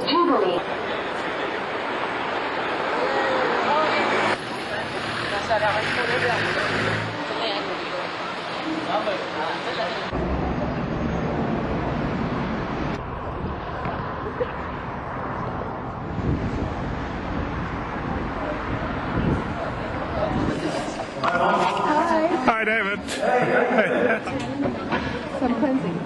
Jubilee. Hi, David. Some cleansing.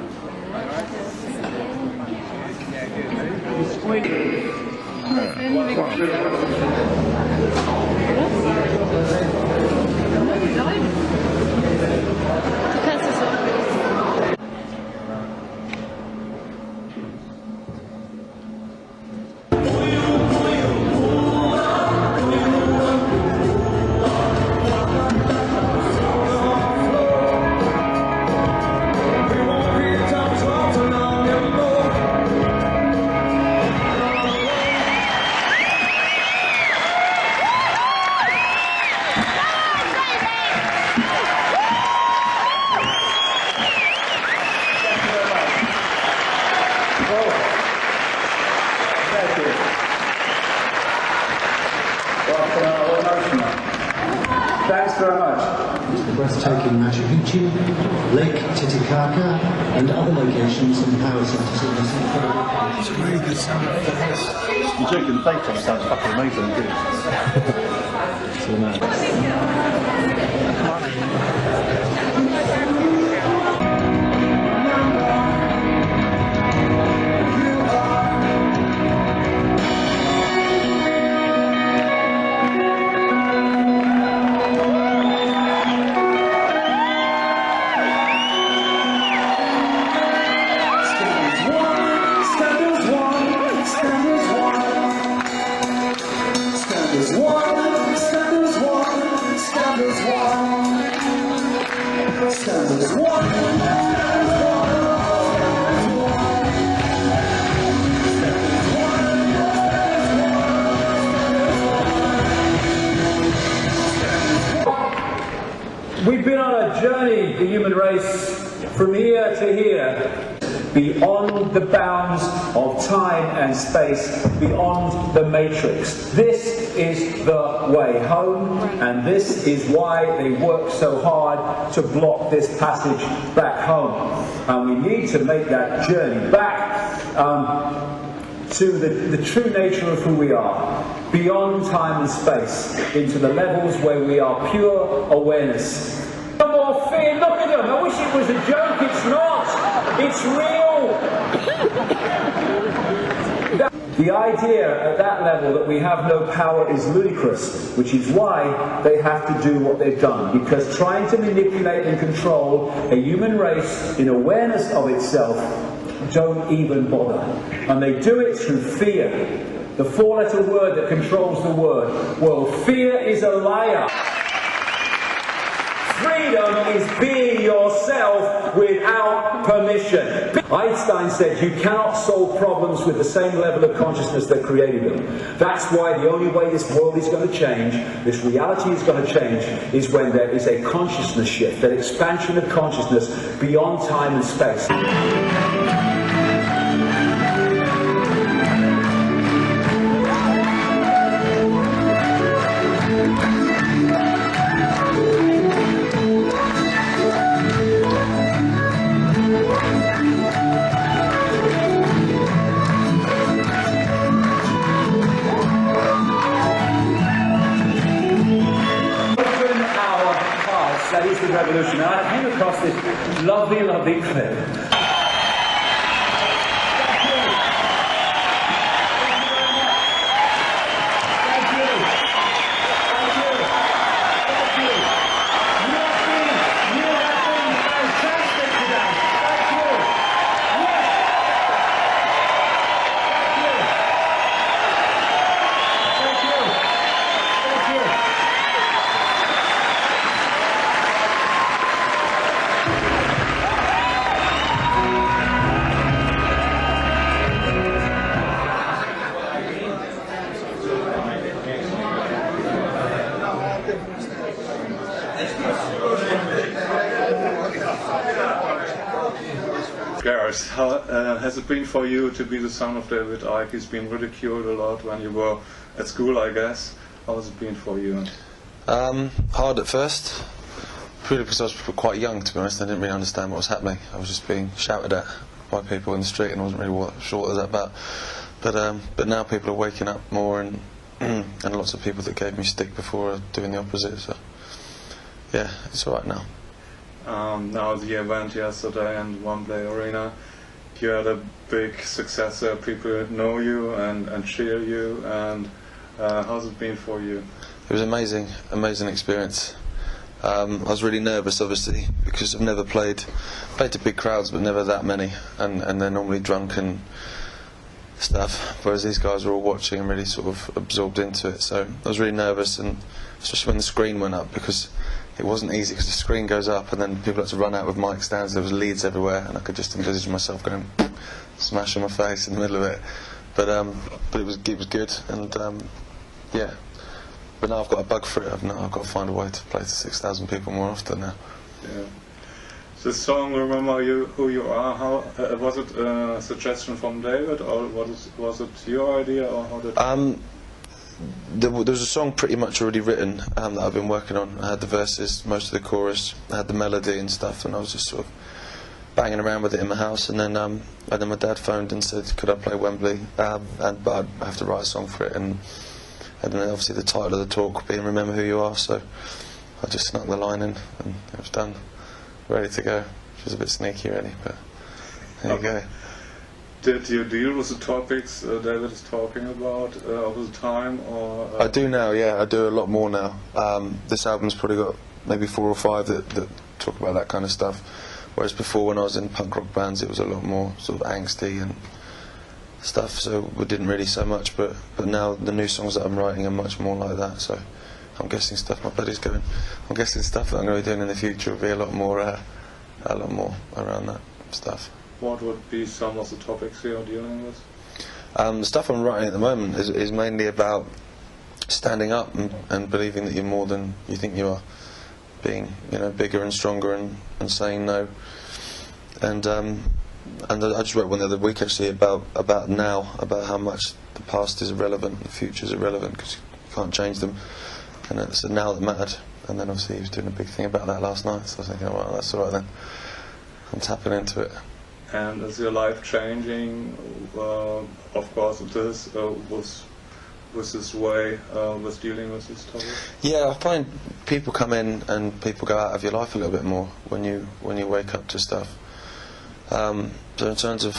Thanks very much. The breathtaking Machu Picchu, Lake Titicaca, and other locations and power centers in this incredible country. It's a really good sound effect. You're joking, the bass drum sounds fucking amazing, isn't it? So mad. We've been on a journey, the human race, from here to here, beyond the bounds of time and space, beyond the matrix. This is the way home, and this is why they work so hard to block this passage back home. And we need to make that journey back to the true nature of who we are, beyond time and space, into the levels where we are pure awareness. No more fear, look at them, I wish it was a joke, it's not, it's real. The idea at that level that we have no power is ludicrous, which is why they have to do what they've done, because trying to manipulate and control a human race in awareness of itself don't even bother. And they do it through fear. The four-letter word that controls the word. Well, fear is a liar. Freedom is being yourself without permission. Einstein said you cannot solve problems with the same level of consciousness that created them. That's why the only way this world is going to change, this reality is going to change, is when there is a consciousness shift, an expansion of consciousness beyond time and space. That is the revolution. And I came across this lovely, lovely clip. Gareth, how has it been for you to be the son of David Icke? He's been ridiculed a lot when you were at school, I guess. How has it been for you? Hard at first, purely because I was quite young, to be honest. I didn't really understand what was happening. I was just being shouted at by people in the street and I wasn't really sure what it was about. But now people are waking up more, and and lots of people that gave me stick before are doing the opposite, so yeah, it's alright now. Now the event yesterday in Wembley Arena, you had a big success there. People know you and cheer you, and how's it been for you? It was amazing experience. I was really nervous, obviously, because I've never played to big crowds, but never that many, and they're normally drunk and stuff, whereas these guys were all watching and really sort of absorbed into it. So I was really nervous, and especially when the screen went up, because it wasn't easy, because the screen goes up and then people had to run out with mic stands. There was leads everywhere, and I could just envisage myself going smash on my face in the middle of it. But it was good, and yeah. But now I've got a bug for it. I've got to find a way to play to 6,000 people more often now. Yeah. This song, Remember You, Who You Are, how was it a suggestion from David, or was it your idea, or how did there was a song pretty much already written that I've been working on. I had the verses, most of the chorus, I had the melody and stuff, and I was just sort of banging around with it in my house. And then my dad phoned and said, could I play Wembley, but I'd have to write a song for it, and then obviously the title of the talk being Remember Who You Are, so I just snuck the line in and it was done, ready to go, which was a bit sneaky really, but there you go. Did you deal with the topics David is talking about all the time, or? I do now, yeah, I do a lot more now. This album's probably got maybe 4 or 5 that talk about that kind of stuff, whereas before when I was in punk rock bands it was a lot more sort of angsty and stuff, so we didn't really so much, but now the new songs that I'm writing are much more like that, so I'm guessing stuff, my buddy's going, I'm guessing stuff that I'm going to be doing in the future will be a lot more around that stuff. What would be some of the topics you're dealing with? The stuff I'm writing at the moment is mainly about standing up and believing that you're more than you think you are, being bigger and stronger and saying no. And I just wrote one the other week actually about how much the past is irrelevant, the future is irrelevant because you can't change them, and it's a now that mattered. And then obviously he was doing a big thing about that last night, so I was thinking, oh, well, that's all right then. I'm tapping into it. And is your life changing? Of course it is. With this way, with dealing with this topic. Yeah, I find people come in and people go out of your life a little bit more when you wake up to stuff. So in terms of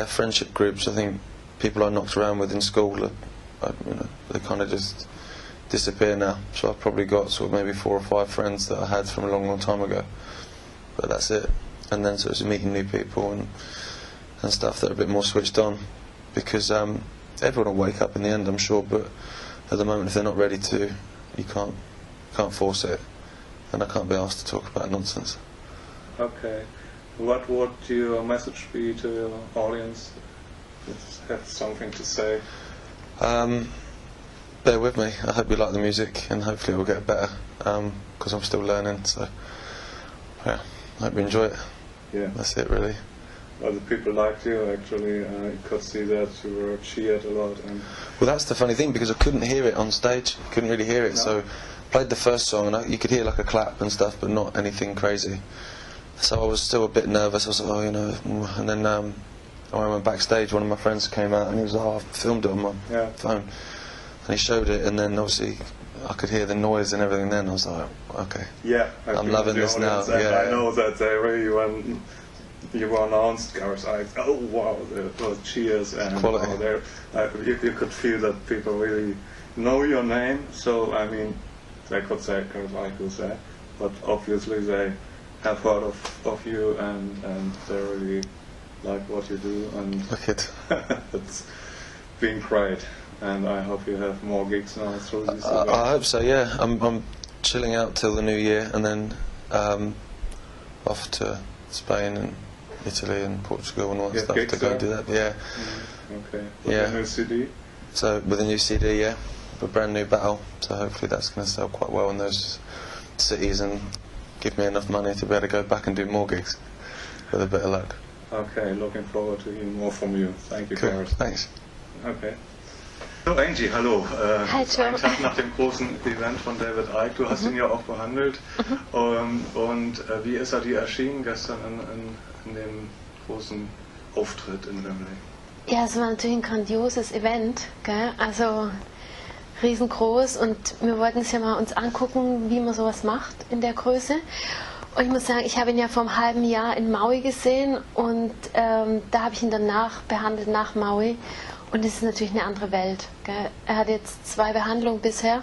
friendship groups, I think people I knocked around with in school, they kind of just disappear now. So I've probably got sort of maybe 4 or 5 friends that I had from a long, long time ago, but that's it. And then so it's meeting new people and stuff that are a bit more switched on, because everyone will wake up in the end, I'm sure, but at the moment if they're not ready to, you can't force it, and I can't be asked to talk about nonsense. Okay. What would your message be to your audience that have something to say? Bear with me. I hope you like the music, and hopefully it will get better, because I'm still learning, so yeah, I hope you enjoy it. Yeah. That's it really. Well, the people liked you actually. You could see that you were cheered a lot. Well, that's the funny thing, because I couldn't hear it on stage. Couldn't really hear it. No. So I played the first song and you could hear like a clap and stuff, but not anything crazy. So I was still a bit nervous. I was like, and then when I went backstage, one of my friends came out and he was like, oh, I filmed it on my phone. And he showed it, and then obviously I could hear the noise and everything then. I was like, okay, I'm loving this now. I know that they really, when you were announced, Gareth Icke, oh wow, there was cheers, and quality. You could feel that people really know your name. So I mean, they could say Gareth Icke was there, but obviously they have heard of you, and they really like what you do, and it's been great. And I hope you have more gigs now through this event. I hope so, yeah. I'm chilling out till the new year, and then off to Spain and Italy and Portugal and all that stuff to go and do that. Yeah. Okay. With a new CD? So with a new CD, yeah. A brand new battle. So hopefully that's going to sell quite well in those cities and give me enough money to be able to go back and do more gigs with a bit of luck. Okay, looking forward to hearing more from you. Thank you, Cool. Gareth. Thanks. Okay. So Angie, hallo. Hi, Joe. Einen Tag nach dem großen Event von David Icke, du hast ihn ja auch behandelt. Wie ist er dir erschienen gestern in dem großen Auftritt in Wembley? Ja, es war natürlich ein grandioses Event, gell? Also riesengroß, und wir wollten es ja mal uns angucken, wie man sowas macht in der Größe. Und ich muss sagen, ich habe ihn ja vor einem halben Jahr in Maui gesehen, und da habe ich ihn danach behandelt, nach Maui. Und es ist natürlich eine andere Welt. Gell? Er hat jetzt 2 Behandlungen bisher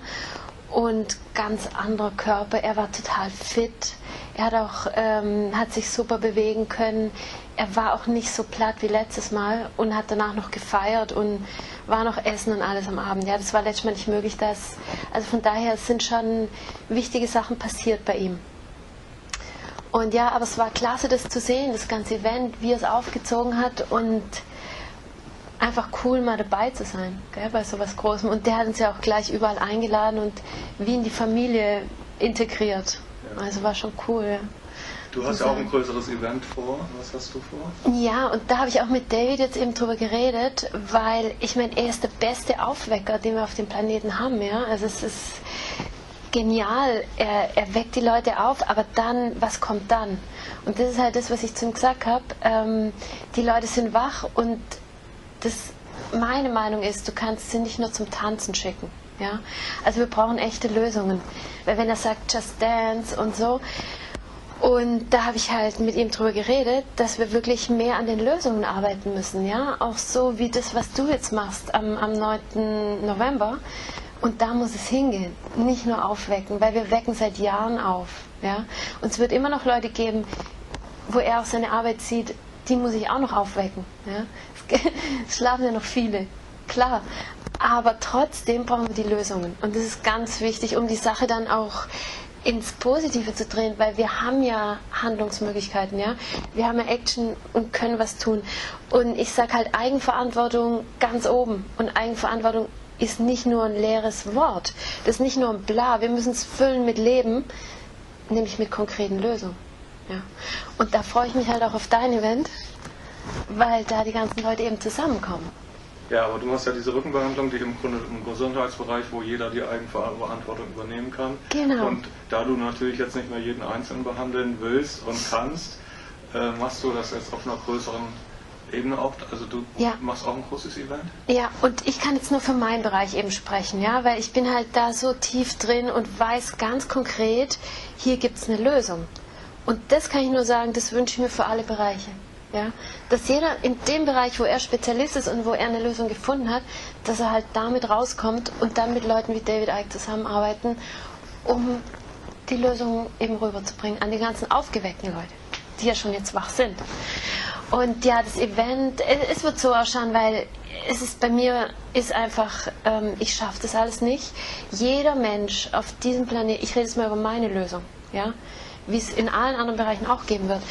und ganz anderer Körper. Er war total fit. Er hat auch hat sich super bewegen können. Er war auch nicht so platt wie letztes Mal und hat danach noch gefeiert und war noch essen und alles am Abend. Ja, das war letztes Mal nicht möglich. Also von daher sind schon wichtige Sachen passiert bei ihm. Und ja, aber es war klasse, das zu sehen, das ganze Event, wie er es aufgezogen hat, und einfach cool, mal dabei zu sein, gell, bei sowas Großem. Und der hat uns ja auch gleich überall eingeladen und wie in die Familie integriert. Ja. Also war schon cool. Ja. Du hast ja auch ein größeres Event vor. Was hast du vor? Ja, und da habe ich auch mit David jetzt eben drüber geredet, weil ich meine, er ist der beste Aufwecker, den wir auf dem Planeten haben. Ja? Also es ist genial, er weckt die Leute auf, aber dann, was kommt dann? Und das ist halt das, was ich zu ihm gesagt habe. Die Leute sind wach, und meine Meinung ist, du kannst sie nicht nur zum Tanzen schicken. Ja? Also wir brauchen echte Lösungen. Weil wenn er sagt, just dance und so, und da habe ich halt mit ihm drüber geredet, dass wir wirklich mehr an den Lösungen arbeiten müssen. Ja? Auch so wie das, was du jetzt machst am 9. November. Und da muss es hingehen, nicht nur aufwecken, weil wir wecken seit Jahren auf. Ja? Und es wird immer noch Leute geben, wo er auch seine Arbeit sieht, die muss ich auch noch aufwecken. Ja? Es schlafen ja noch viele, klar. Aber trotzdem brauchen wir die Lösungen. Und das ist ganz wichtig, um die Sache dann auch ins Positive zu drehen, weil wir haben ja Handlungsmöglichkeiten, ja. Wir haben ja Action und können was tun. Und ich sage halt Eigenverantwortung ganz oben. Und Eigenverantwortung ist nicht nur ein leeres Wort. Das ist nicht nur ein Bla. Wir müssen es füllen mit Leben, nämlich mit konkreten Lösungen. Ja. Und da freue ich mich halt auch auf dein Event, weil da die ganzen Leute eben zusammenkommen. Ja, aber du machst ja diese Rückenbehandlung, die im Grunde im Gesundheitsbereich, wo jeder die Eigenverantwortung übernehmen kann. Genau. Und da du natürlich jetzt nicht mehr jeden Einzelnen behandeln willst und kannst, machst du das jetzt auf einer größeren Ebene auch. Also du machst auch ein großes Event? Ja, und ich kann jetzt nur für meinen Bereich eben sprechen, ja, weil ich bin halt da so tief drin und weiß ganz konkret, hier gibt es eine Lösung. Und das kann ich nur sagen, das wünsche ich mir für alle Bereiche. Ja? Dass jeder in dem Bereich, wo er Spezialist ist und wo er eine Lösung gefunden hat, dass er halt damit rauskommt und dann mit Leuten wie David Icke zusammenarbeiten, um die Lösung eben rüberzubringen an die ganzen aufgeweckten Leute, die ja schon jetzt wach sind. Und ja, das Event, es wird so ausschauen, weil es ist bei mir, ist einfach, ich schaffe das alles nicht. Jeder Mensch auf diesem Planeten, ich rede jetzt mal über meine Lösung, ja, wie es in allen anderen Bereichen auch geben wird.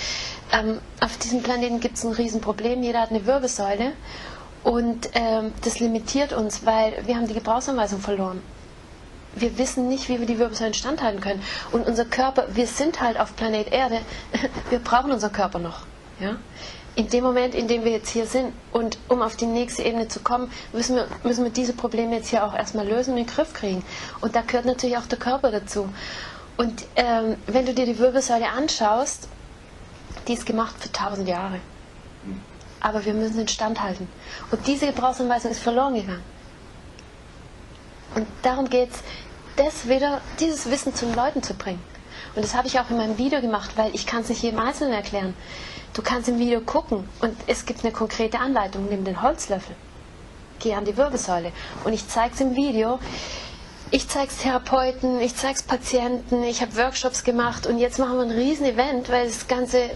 Auf diesem Planeten gibt es ein Riesenproblem, jeder hat eine Wirbelsäule, und das limitiert uns, weil wir haben die Gebrauchsanweisung verloren. Wir wissen nicht, wie wir die Wirbelsäule standhalten können. Und unser Körper, wir sind halt auf Planet Erde, wir brauchen unseren Körper noch. Ja? In dem Moment, in dem wir jetzt hier sind, und um auf die nächste Ebene zu kommen, müssen wir diese Probleme jetzt hier auch erstmal lösen und in den Griff kriegen. Und da gehört natürlich auch der Körper dazu. Und wenn du dir die Wirbelsäule anschaust, die ist gemacht für 1000 Jahre. Aber wir müssen den Stand halten. Und diese Gebrauchsanweisung ist verloren gegangen. Und darum geht es, dieses Wissen zu den Leuten zu bringen. Und das habe ich auch in meinem Video gemacht, weil ich kann es nicht jedem Einzelnen erklären. Du kannst im Video gucken und es gibt eine konkrete Anleitung. Nimm den Holzlöffel, geh an die Wirbelsäule. Und ich zeige es im Video. Ich zeige es Therapeuten, ich zeige es Patienten, ich habe Workshops gemacht, und jetzt machen wir ein Riesen-Event, weil das Ganze,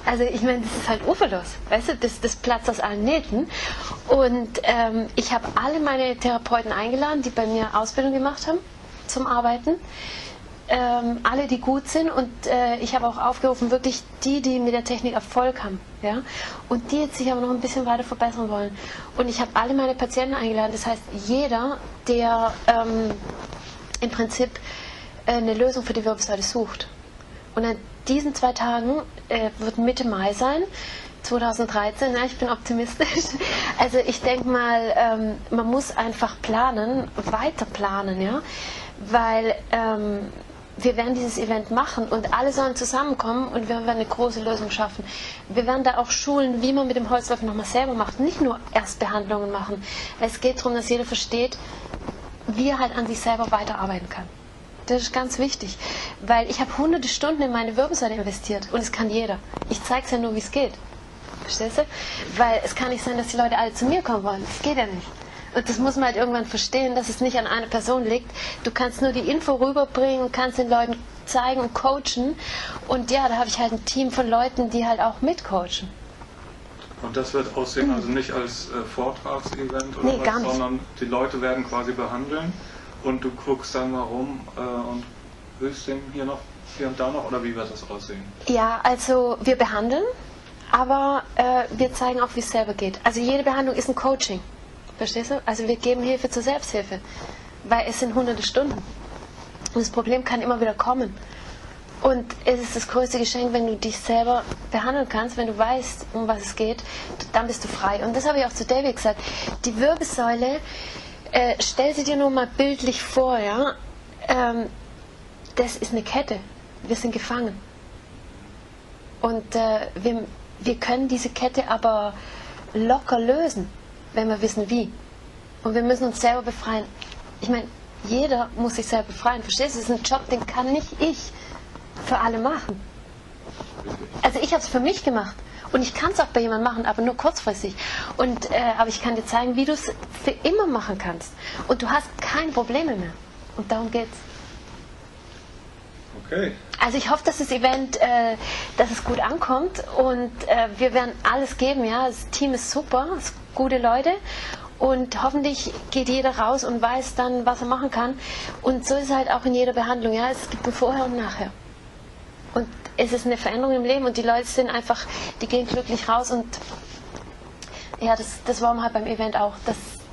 also ich meine, das ist halt uferlos, weißt du, das platzt aus allen Nähten. Und ich habe alle meine Therapeuten eingeladen, die bei mir Ausbildung gemacht haben zum Arbeiten. Alle, die gut sind, und ich habe auch aufgerufen, wirklich die mit der Technik Erfolg haben, ja, und die jetzt sich aber noch ein bisschen weiter verbessern wollen. Und ich habe alle meine Patienten eingeladen, das heißt, jeder, der im Prinzip eine Lösung für die Wirbelsäule sucht. Und an diesen 2 Tagen wird Mitte Mai sein, 2013. Ja, ich bin optimistisch. Also ich denke mal, man muss einfach planen, weiter planen, ja, weil wir werden dieses Event machen und alle sollen zusammenkommen und wir werden eine große Lösung schaffen. Wir werden da auch schulen, wie man mit dem Holzlöffel nochmal selber macht, nicht nur Erstbehandlungen machen, weil es geht darum, dass jeder versteht, wie er halt an sich selber weiterarbeiten kann. Das ist ganz wichtig, weil ich habe hunderte Stunden in meine Wirbelsäule investiert und es kann jeder. Ich zeige es ja nur, wie es geht. Verstehst du? Weil es kann nicht sein, dass die Leute alle zu mir kommen wollen. Das geht ja nicht. Und das muss man halt irgendwann verstehen, dass es nicht an einer Person liegt. Du kannst nur die Info rüberbringen, kannst den Leuten zeigen und coachen. Und ja, da habe ich halt ein Team von Leuten, die halt auch mitcoachen. Und das wird aussehen, also nicht als Vortragsevent oder Nee, was, gar nicht. sondern die Leute werden quasi behandeln und du guckst dann mal rum und hilfst dem hier und da noch, oder wie wird das aussehen? Ja, also wir behandeln, aber wir zeigen auch, wie es selber geht. Also jede Behandlung ist ein Coaching. Verstehst du? Also wir geben Hilfe zur Selbsthilfe, weil es sind hunderte Stunden. Und das Problem kann immer wieder kommen. Und es ist das größte Geschenk, wenn du dich selber behandeln kannst, wenn du weißt, um was es geht, dann bist du frei. Und das habe ich auch zu David gesagt. Die Wirbelsäule, stell sie dir nur mal bildlich vor, ja? Das ist eine Kette. Wir sind gefangen. Und wir können diese Kette aber locker lösen, wenn wir wissen wie. Und wir müssen uns selber befreien. Ich meine, jeder muss sich selber befreien. Verstehst du? Das ist ein Job, den kann nicht ich für alle machen. Also ich habe es für mich gemacht. Und ich kann es auch bei jemandem machen, aber nur kurzfristig. Und, aber ich kann dir zeigen, wie du es für immer machen kannst. Und du hast keine Probleme mehr. Und darum geht's. Okay. Also ich hoffe, dass das Event, dass es gut ankommt und wir werden alles geben, ja. Das Team ist super, es sind gute Leute und hoffentlich geht jeder raus und weiß dann, was er machen kann. Und so ist es halt auch in jeder Behandlung, ja. Es gibt ein Vorher und Nachher. Und es ist eine Veränderung im Leben und die Leute sind einfach, die gehen glücklich raus und ja, das wollen wir halt beim Event auch,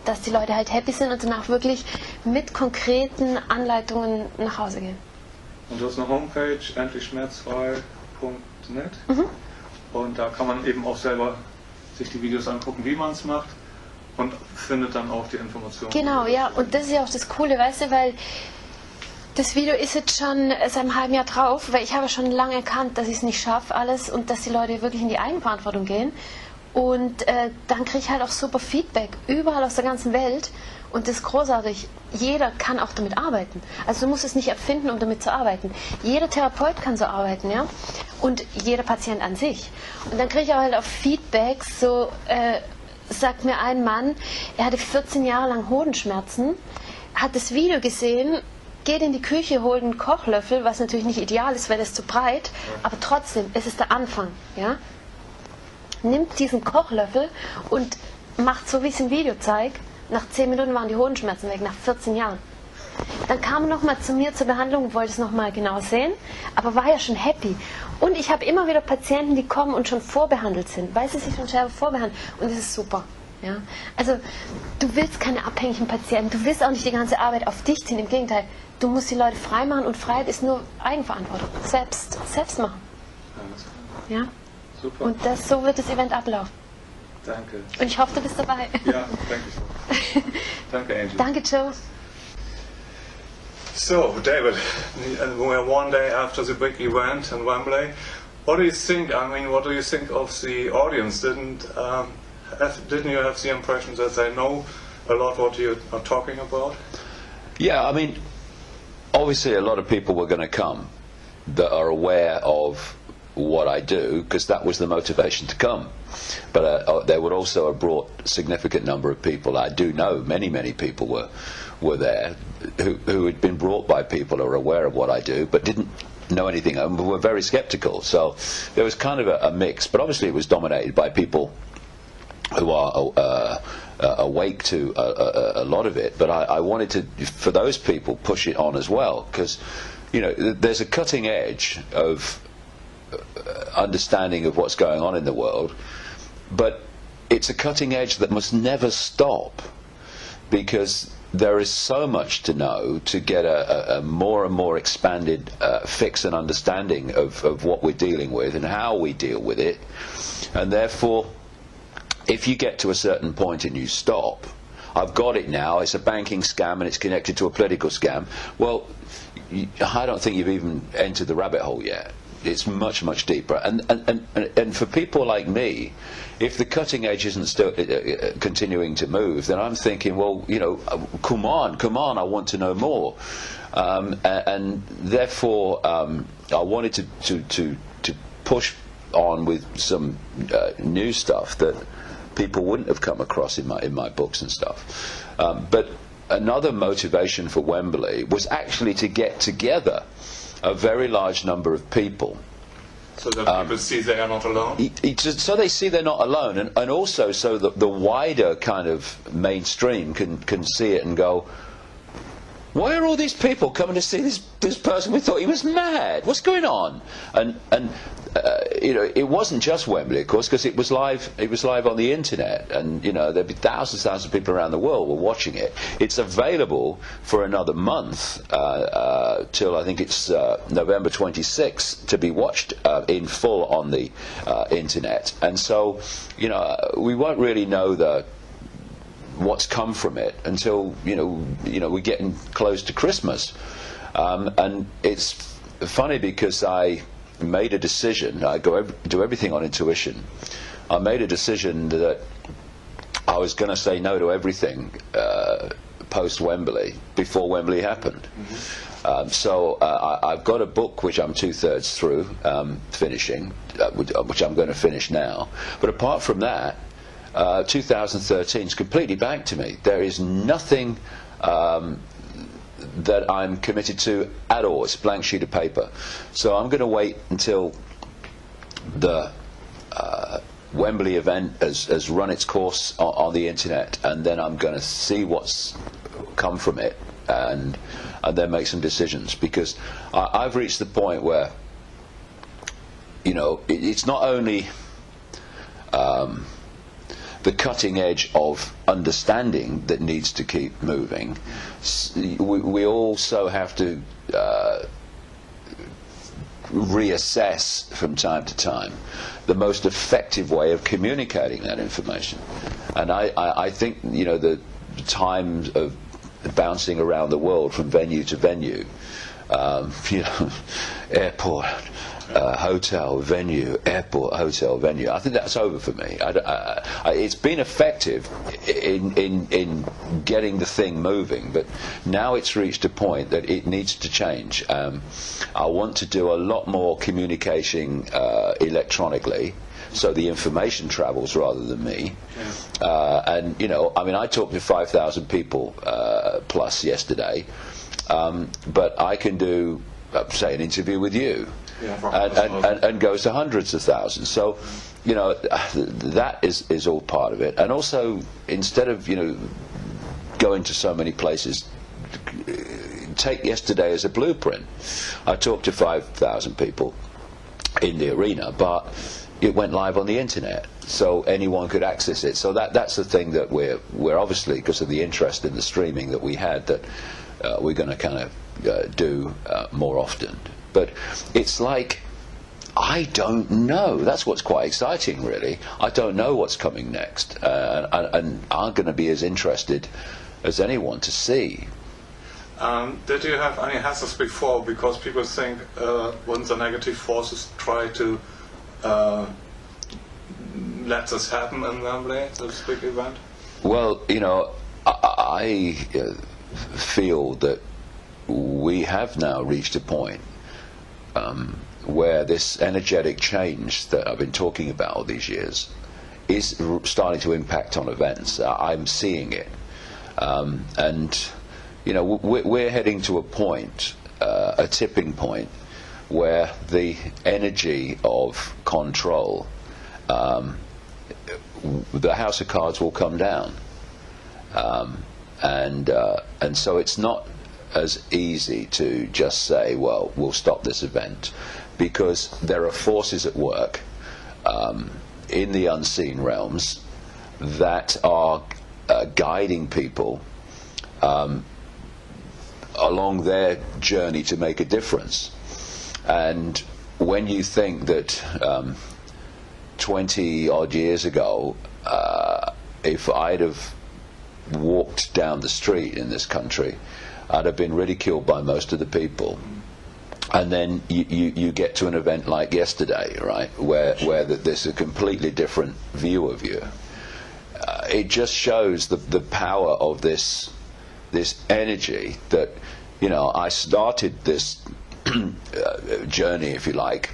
dass die Leute halt happy sind und danach wirklich mit konkreten Anleitungen nach Hause gehen. Und du hast eine Homepage, endlichschmerzfrei.net. Und da kann man eben auch selber sich die Videos angucken, wie man es macht und findet dann auch die Informationen. Genau, ja, und das ist ja auch das Coole, weißt du, weil das Video ist jetzt schon seit einem halben Jahr drauf, weil ich habe schon lange erkannt, dass ich es nicht schaffe alles und dass die Leute wirklich in die Eigenverantwortung gehen. Und dann kriege ich halt auch super Feedback, überall aus der ganzen Welt. Und das ist großartig. Jeder kann auch damit arbeiten. Also du musst es nicht erfinden, um damit zu arbeiten. Jeder Therapeut kann so arbeiten, ja. Und jeder Patient an sich. Und dann kriege ich auch halt auch Feedbacks, so sagt mir ein Mann, er hatte 14 Jahre lang Hodenschmerzen, hat das Video gesehen, geht in die Küche, holt einen Kochlöffel, was natürlich nicht ideal ist, weil das ist zu breit, aber trotzdem, es ist der Anfang, ja. Nimmt diesen Kochlöffel und macht so, wie ich es im Video zeige. Nach 10 Minuten waren die Hodenschmerzen weg, nach 14 Jahren. Dann kam er nochmal zu mir zur Behandlung und wollte es nochmal genau sehen, aber war ja schon happy. Und ich habe immer wieder Patienten, die kommen und schon vorbehandelt sind, weil sie sich schon selber vorbehandeln. Und das ist super. Ja? Also du willst keine abhängigen Patienten, du willst auch nicht die ganze Arbeit auf dich ziehen, im Gegenteil. Du musst die Leute frei machen und Freiheit ist nur Eigenverantwortung. Selbst machen. Ja? Super. Und so wird das Event ablaufen. Danke. Und ich hoffe, du bist dabei. Ja, danke schön. Danke, Angie. Danke, Joe. So, David, we're one day after the big event in Wembley. What do you think? I mean, what do you think of the audience? Didn't you have the impression that they know a lot what you are talking about? Yeah, I mean, obviously a lot of people were going to come that are aware of what I do, because that was the motivation to come. But there would also have brought a significant number of people. I do know many people were there who had been brought by people who are aware of what I do, but didn't know anything and were very sceptical. So there was kind of a mix, but obviously it was dominated by people who are awake to a lot of it. But I wanted to, for those people, push it on as well, because you know there's a cutting edge of understanding of what's going on in the world, but it's a cutting edge that must never stop, because there is so much to know to get a more and more expanded fix and understanding of what we're dealing with and how we deal with it. And therefore, if you get to a certain point and you stop, I've got it now, it's a banking scam and it's connected to a political scam. Well, I don't think you've even entered the rabbit hole yet. It's much, much deeper. And for people like me, if the cutting edge isn't still continuing to move, then I'm thinking, well, you know, come on, I want to know more. And therefore, I wanted to push on with some new stuff that people wouldn't have come across in my books and stuff. But another motivation for Wembley was actually to get together a very large number of people. So that people see they are not alone? So they see they're not alone, and also so that the wider kind of mainstream can see it and go, why are all these people coming to see this person? We thought he was mad. What's going on? And you know, it wasn't just Wembley, of course, because it was live. It was live on the internet, and you know, there'd be thousands of people around the world were watching it. It's available for another month till I think it's November 26th to be watched in full on the internet. And so, you know, we won't really know what's come from it until you know we're getting close to Christmas. And it's funny because I made a decision. I do everything on intuition. I made a decision that I was going to say no to everything post Wembley before Wembley happened. Mm-hmm. So I've got a book which I'm 2/3 through finishing, which I'm going to finish now. But apart from that, 2013 is completely blank to me. There is nothing that I'm committed to at all. It's a blank sheet of paper. So I'm going to wait until the Wembley event has run its course on the internet, and then I'm going to see what's come from it, and then make some decisions, because I've reached the point where, you know, it's not only the cutting edge of understanding that needs to keep moving. We also have to reassess from time to time the most effective way of communicating that information. And I think, you know, the times of bouncing around the world from venue to venue, you know, airport, hotel, venue, airport, hotel, venue. I think that's over for me. It's been effective in getting the thing moving, but now it's reached a point that it needs to change. I want to do a lot more communicating electronically, so the information travels rather than me. Yeah. And you know, I mean, I talked to 5,000 people plus yesterday, but I can do, say, an interview with you. Yeah, and goes to hundreds of thousands. So, you know, that is all part of it. And also, instead of, you know, going to so many places, take yesterday as a blueprint. I talked to 5,000 people in the arena, but it went live on the internet, so anyone could access it. So that's the thing that we're obviously, because of the interest in the streaming that we had, that we're going to kind of do more often. But it's like, I don't know. That's what's quite exciting, really. I don't know what's coming next, and I'm going to be as interested as anyone to see. Did you have any hassles before? Because people think when the negative forces try to let this happen in Wembley, this big event? Well, you know, I feel that we have now reached a point where this energetic change that I've been talking about all these years is starting to impact on events. I'm seeing it, and you know, we're heading to a point, a tipping point, where the energy of control, the house of cards will come down, and so it's not as easy to just say, well, we'll stop this event, because there are forces at work in the unseen realms that are guiding people along their journey to make a difference. And when you think that 20 odd years ago, if I'd have walked down the street in this country, I'd have been ridiculed by most of the people. And then you get to an event like yesterday, right, where there's a completely different view of you. It just shows the power of this energy that, you know, I started this journey, if you like,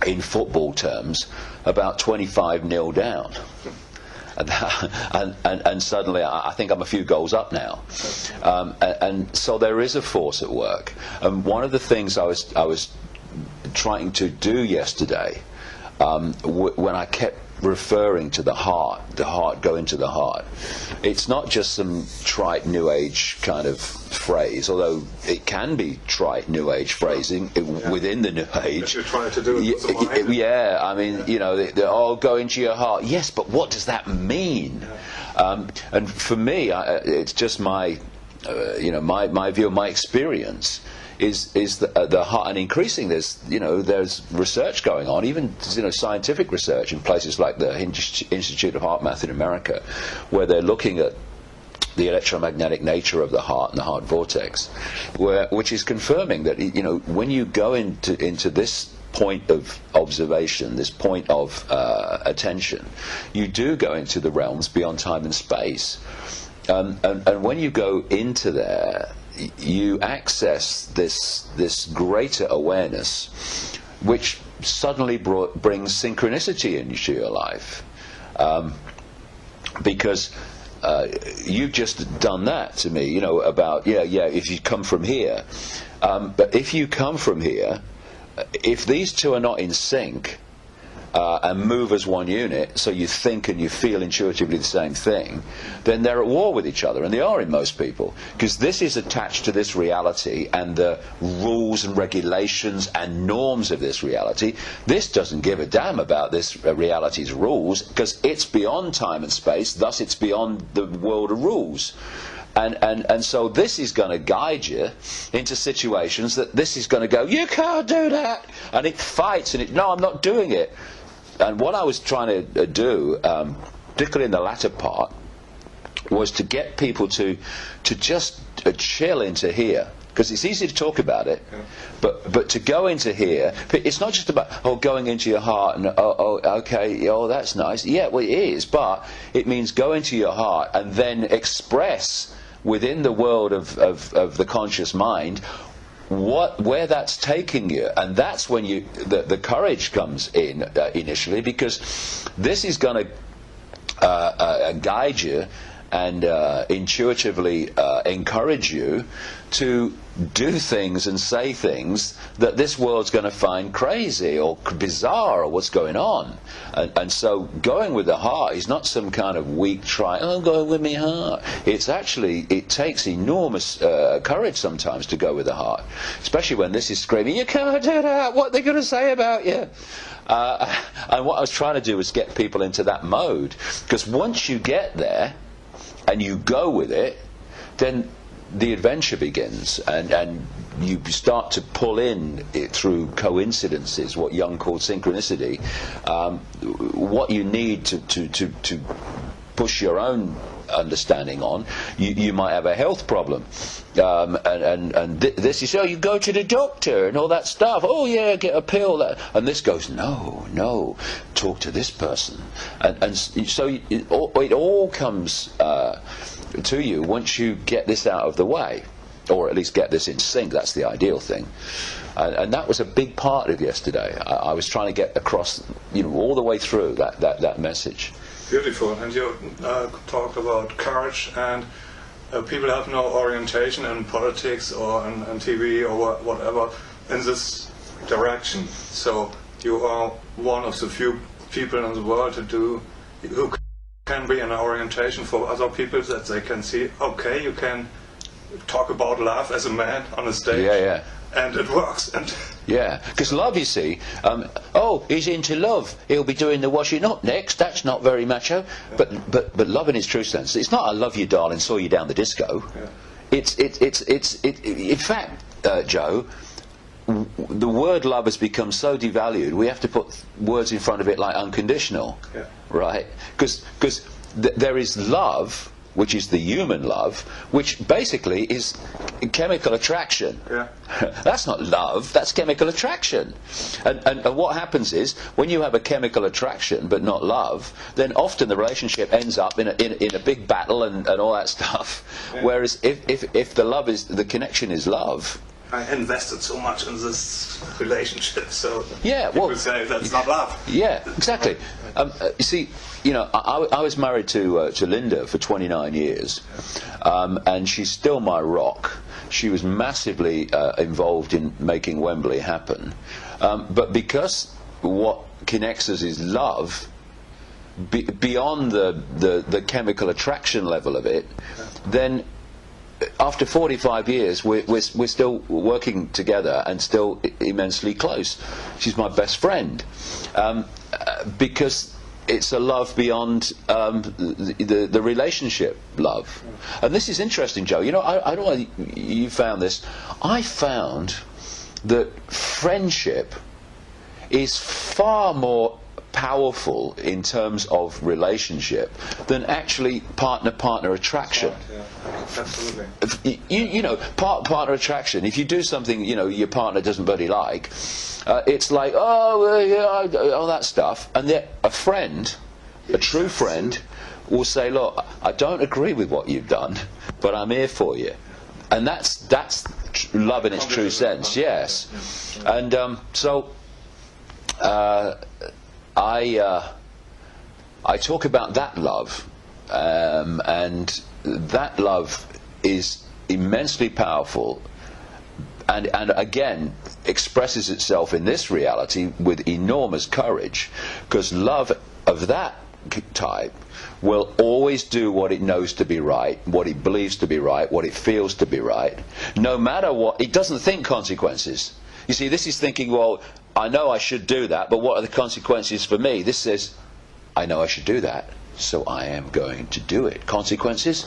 in football terms, about 25-0 down. And suddenly I think I'm a few goals up now, and so there is a force at work. And one of the things I was trying to do yesterday, when I kept referring to the heart going to the heart, it's not just some trite New Age kind of phrase, although it can be trite New Age phrasing within the New Age. You're trying to do it. Yeah, I mean, you know, they're all go into your heart. Yes, but what does that mean? And for me, it's just my, you know, my view, my experience is the heart, and increasing. There's research going on, even, you know, scientific research in places like the Institute of Heart Math in America, where they're looking at the electromagnetic nature of the heart and the heart vortex, which is confirming that, you know, when you go into this point of observation, this point of attention, you do go into the realms beyond time and space, and when you go into there, you access this greater awareness, which suddenly brings synchronicity into your life, because you've just done that to me, you know, about if you come from here, but if you come from here, if these two are not in sync and move as one unit, so you think and you feel intuitively the same thing, then they're at war with each other, and they are in most people, because this is attached to this reality and the rules and regulations and norms of this reality. This doesn't give a damn about this reality's rules, because it's beyond time and space, thus it's beyond the world of rules. And so this is going to guide you into situations that this is going to go, you can't do that, and it fights, and no, I'm not doing it. And what I was trying to do, particularly in the latter part, was to get people to just chill into here, because it's easy to talk about it, but to go into here, it's not just about going into your heart and okay, that's nice. Yeah, well, it is, but it means go into your heart and then express within the world of the conscious mind where that's taking you. And that's when the courage comes in initially, because this is going to guide you and intuitively encourage you to do things and say things that this world's going to find crazy or bizarre, or what's going on. And so going with the heart is not some kind of weak I'm going with my heart. It's actually, it takes enormous courage sometimes to go with the heart, especially when this is screaming, you can't do that, what are they going to say about you? And what I was trying to do was get people into that mode, because once you get there and you go with it, then the adventure begins, and you start to pull in it through coincidences, what Jung called synchronicity, what you need to push your own understanding on. You might have a health problem, and this is, you go to the doctor and all that stuff. Oh yeah, get a pill. And this goes, no, talk to this person, and so it all comes to you once you get this out of the way, or at least get this in sync. That's the ideal thing, and that was a big part of yesterday. I was trying to get across, all the way through that message. Beautiful. And you talked about courage, and people have no orientation in politics or in TV or whatever in this direction. So you are one of the few people in the world who can be an orientation for other people, that they can see, okay, you can talk about love as a man on a stage. Yeah. and it works. And yeah, because love, you see, oh, he's into love, he'll be doing the washing up next. That's not very macho. But love in its true sense, it's not I love you, darling, saw you down the disco. It's in fact, Joe, the word love has become so devalued. We have to put words in front of it like unconditional, right? Because there is love, which is the human love, which basically is chemical attraction. That's not love, that's chemical attraction. And what happens is, when you have a chemical attraction but not love, then often the relationship ends up in a big battle and all that stuff. Whereas if the love is, the connection is love, I invested so much in this relationship, so well, people say that's not love. Yeah, exactly. You see, you know, I was married to Linda for 29 years, and she's still my rock. She was massively involved in making Wembley happen, but because what connects us is love, beyond the chemical attraction level of it, then after 45 years, we're still working together and still immensely close. She's my best friend, because it's a love beyond the relationship love. And this is interesting, Joe. You know, I don't know if you found this. I found that friendship is far more powerful in terms of relationship than actually partner attraction. Absolutely. You know, partner attraction, if you do something, you know, your partner doesn't bloody like, it's like, all that stuff. And then a friend, a true friend, will say, look, I don't agree with what you've done, but I'm here for you. And that's love in its true sense, yes. And so I talk about that love, and that love is immensely powerful, and again expresses itself in this reality with enormous courage, because love of that type will always do what it knows to be right, what it believes to be right, what it feels to be right, no matter what. It doesn't think consequences. You see, this is thinking, well, I know I should do that, but what are the consequences for me? This says, I know I should do that, so I am going to do it. Consequences?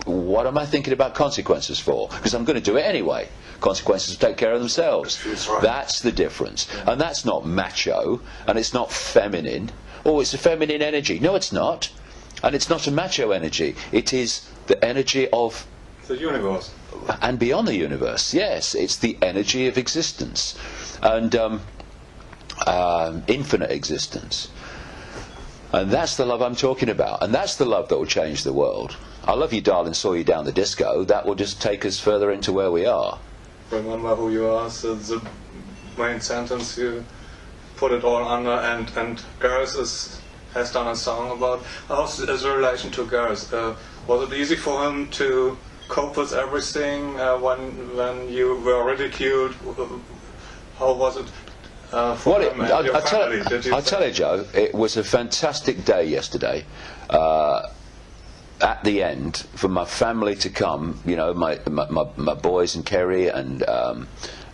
What am I thinking about consequences for? Because I'm going to do it anyway. Consequences will take care of themselves. Right. That's the difference. And that's not macho, and it's not feminine. Oh, it's a feminine energy. No, it's not. And it's not a macho energy. It is the energy of the universe. And beyond the universe, yes. It's the energy of existence. And infinite existence. And that's the love I'm talking about. And that's the love that will change the world. I love you, darling, saw you down the disco. That will just take us further into where we are. Remember who you are, so the main sentence you put it all under, and Gareth has done a song about how's the relation to Gareth. Was it easy for him to cope with everything when you were ridiculed? How was it? I'll tell you, Joe, it was a fantastic day yesterday. At the end, for my family to come, you know, my boys and Kerry and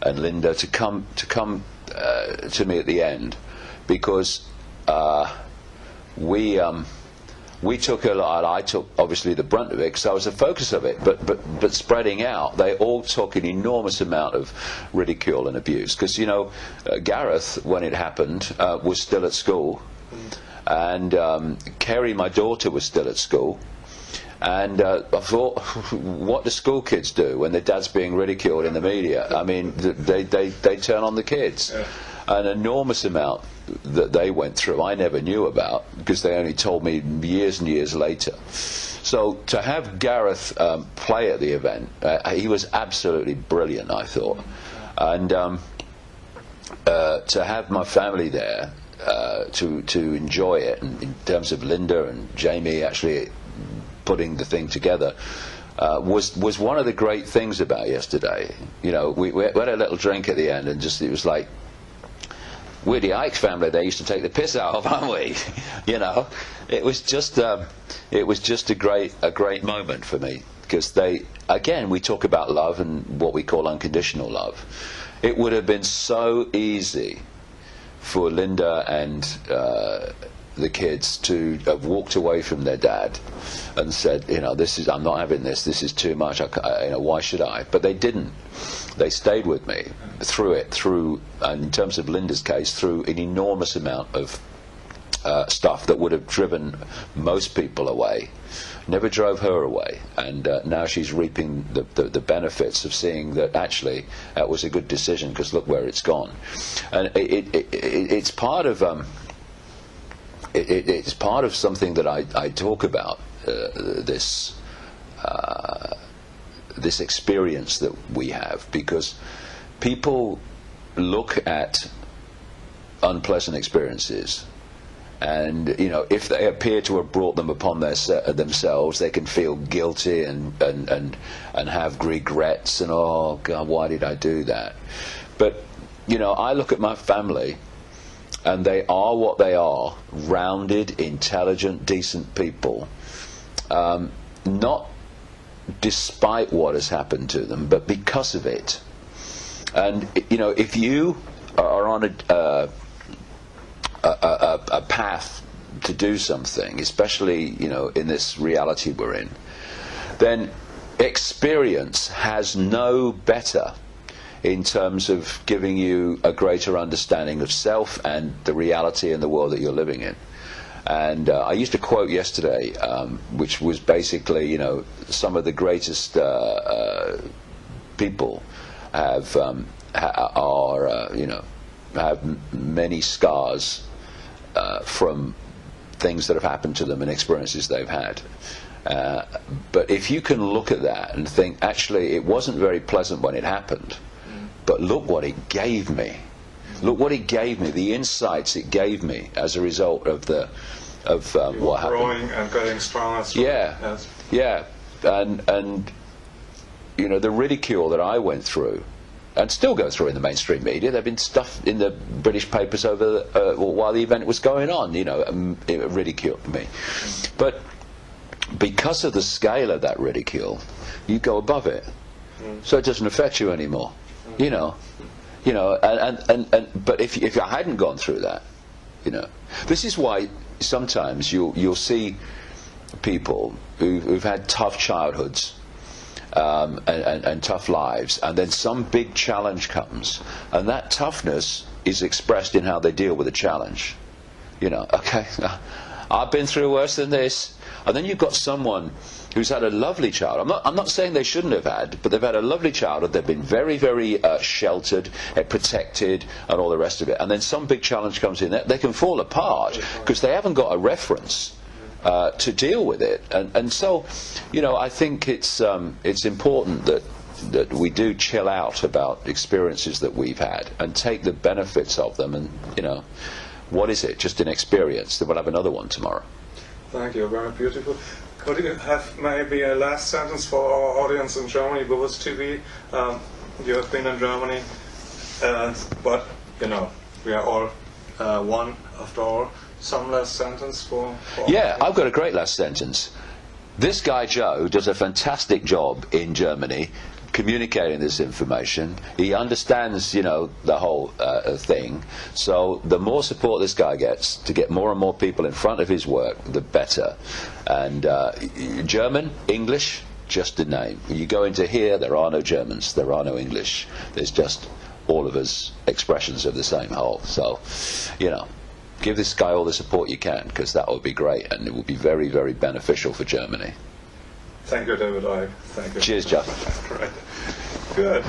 Linda to come to me at the end, because we took a lot. I took obviously the brunt of it because I was the focus of it. But spreading out, they all took an enormous amount of ridicule and abuse. Because you know, Gareth, when it happened, was still at school, and Kerry, my daughter, was still at school. And I thought, what do school kids do when their dad's being ridiculed in the media? I mean, they turn on the kids. An enormous amount that they went through I never knew about, because they only told me years and years later. So to have Gareth play at the event, he was absolutely brilliant, I thought. And to have my family there to enjoy it, and in terms of Linda and Jamie actually putting the thing together, was one of the great things about yesterday. You know, we had a little drink at the end, and just it was like, we're the Ike family they used to take the piss out of, aren't we? You know, it was just a great moment for me, because we talk about love and what we call unconditional love. it would have been so easy for Linda and the kids to have walked away from their dad and said, you know, I'm not having this. This is too much. You know, why should I? But they didn't. They stayed with me through, and in terms of Linda's case, through an enormous amount of stuff that would have driven most people away. Never drove her away, and now she's reaping the benefits of seeing that actually that was a good decision, because look where it's gone. And it's part of it's part of something that I talk about, this experience that we have, because people look at unpleasant experiences, and you know, if they appear to have brought them upon themselves, they can feel guilty and have regrets and, oh God, why did I do that? But you know, I look at my family, and they are what they are: rounded, intelligent, decent people. Not despite what has happened to them, but because of it. And you know, if you are on a path to do something, especially, you know, in this reality we're in, then experience has no better in terms of giving you a greater understanding of self and the reality and the world that you're living in. And I used a quote yesterday, which was basically, you know, some of the greatest people have you know, have many scars from things that have happened to them and experiences they've had. But if you can look at that and think, actually, it wasn't very pleasant when it happened, but look what it gave me. Look what it gave me, the insights it gave me as a result of what happened. Growing and getting stronger. Yeah, yes. Yeah, and you know, the ridicule that I went through, and still go through in the mainstream media. There've been stuff in the British papers over while the event was going on. You know, it ridiculed me, but because of the scale of that ridicule, you go above it, so it doesn't affect you anymore. You know, and but if I hadn't gone through that, you know, this is why sometimes you'll see people who've had tough childhoods. And tough lives, and then some big challenge comes, and that toughness is expressed in how they deal with the challenge. You know, okay, I've been through worse than this. And then you've got someone who's had a lovely childhood. I'm not saying they shouldn't have had, but they've had a lovely childhood. They've been very, very sheltered, protected, and all the rest of it. And then some big challenge comes in, they can fall apart because they haven't got a reference to deal with it. And so, you know, I think it's important that we do chill out about experiences that we've had and take the benefits of them. And, you know, what is it? Just an experience. Then we'll have another one tomorrow. Thank you, very beautiful. Could you have maybe a last sentence for our audience in Germany, Bubbles TV? You have been in Germany, but, you know, we are all one after all. Some last sentence for yeah, I've got a great last sentence. This guy Joe does a fantastic job in Germany communicating this information. He understands, you know, the whole thing. So the more support this guy gets to get more and more people in front of his work, the better. And German, English, just a name. You go into here, there are no Germans, there are no English. There's just all of us expressions of the same whole. So, you know, give this guy all the support you can, because that would be great, and it would be very, very beneficial for Germany. Thank you, David. Thank you. Cheers, Jeff. Right. Good.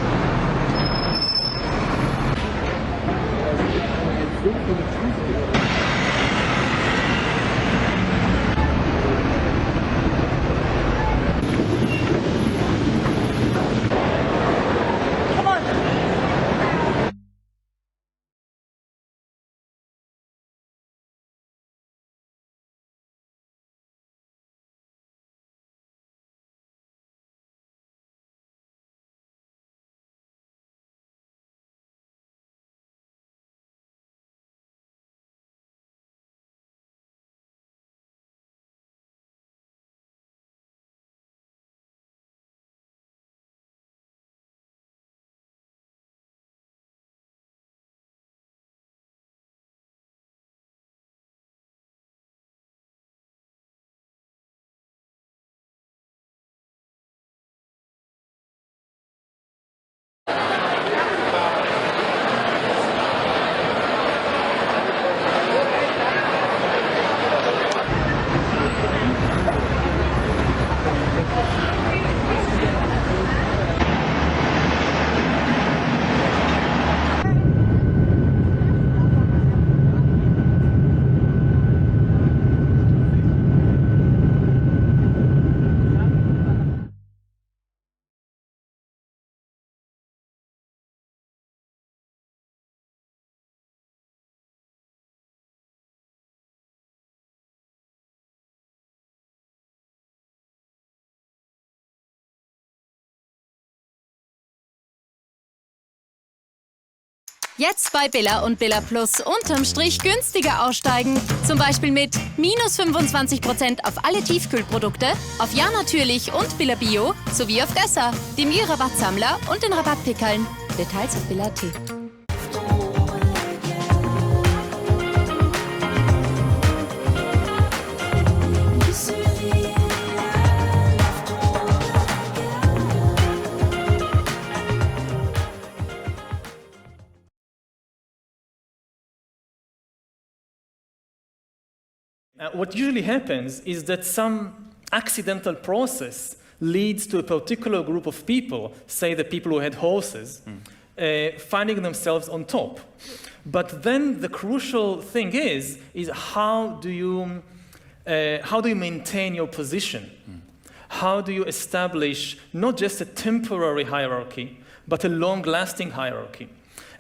Jetzt bei Billa und Billa Plus unterm Strich günstiger aussteigen. Zum Beispiel mit minus 25% auf alle Tiefkühlprodukte, auf Ja Natürlich und Billa Bio sowie auf Dessa, dem Rabattsammler und den Rabattpickeln. Details auf Billa.at. What usually happens is that some accidental process leads to a particular group of people, say the people who had horses, finding themselves on top. But then the crucial thing is how do you maintain your position? How do you establish not just a temporary hierarchy, but a long-lasting hierarchy?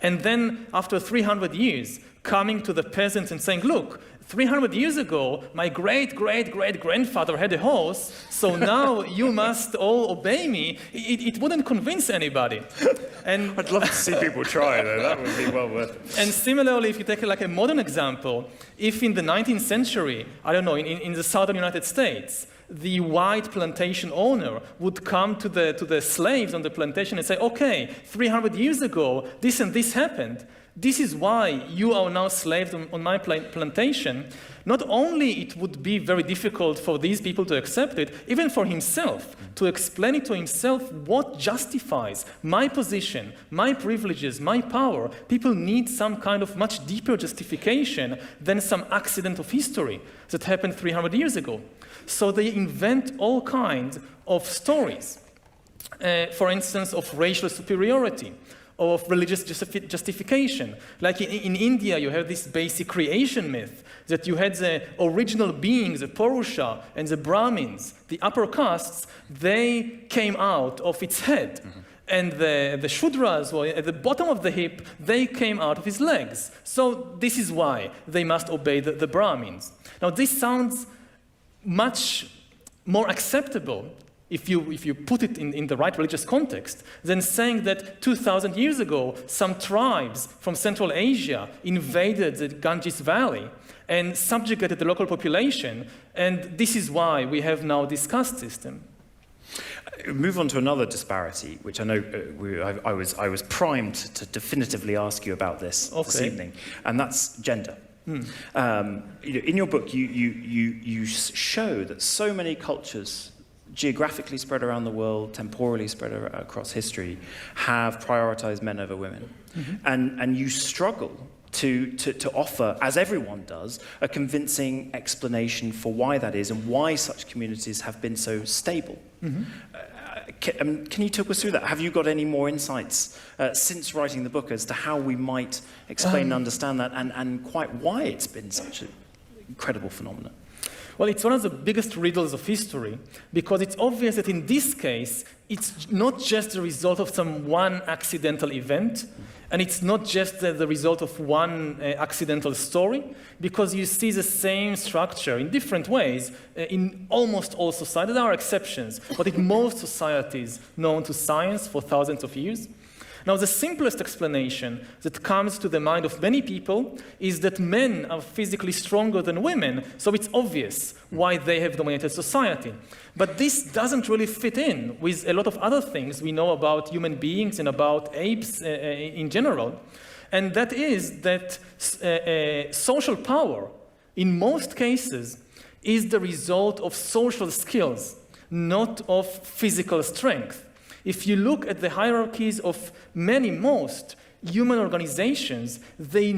And then after 300 years, coming to the peasants and saying, look, 300 years ago, my great-great-great-grandfather had a horse, so now you must all obey me. It wouldn't convince anybody. And I'd love to see people try, though. That would be well worth it. And similarly, if you take like a modern example, if in the 19th century, I don't know, in the southern United States, the white plantation owner would come to the slaves on the plantation and say, okay, 300 years ago, this and this happened. This is why you are now slaves on my plantation. Not only it would be very difficult for these people to accept it, even for himself, to explain it to himself what justifies my position, my privileges, my power. People need some kind of much deeper justification than some accident of history that happened 300 years ago. So they invent all kinds of stories, for instance, of racial superiority, of religious justification. Like in India, you have this basic creation myth that you had the original beings, the Purusha and the Brahmins, the upper castes, they came out of its head. And the Shudras were at the bottom of the hip, they came out of his legs. So this is why they must obey the Brahmins. Now this sounds much more acceptable if you put it in the right religious context, than saying that 2,000 years ago, some tribes from Central Asia invaded the Ganges Valley and subjugated the local population, and this is why we have now this caste system. Move on to another disparity, which I know I was primed to definitively ask you about this evening, and that's gender. In your book, you show that so many cultures, geographically spread around the world, temporally spread across history, have prioritized men over women. And you struggle to offer, as everyone does, a convincing explanation for why that is and why such communities have been so stable. Can you talk us through that? Have you got any more insights since writing the book as to how we might explain and understand that and quite why it's been such an incredible phenomenon? Well, it's one of the biggest riddles of history, because it's obvious that in this case, it's not just the result of some one accidental event, and it's not just the result of one accidental story, because you see the same structure in different ways in almost all societies. There are exceptions, but in most societies known to science for thousands of years. Now, the simplest explanation that comes to the mind of many people is that men are physically stronger than women, so it's obvious why they have dominated society. But this doesn't really fit in with a lot of other things we know about human beings and about apes in general. And that is that social power, in most cases, is the result of social skills, not of physical strength. If you look at the hierarchies of most human organizations, they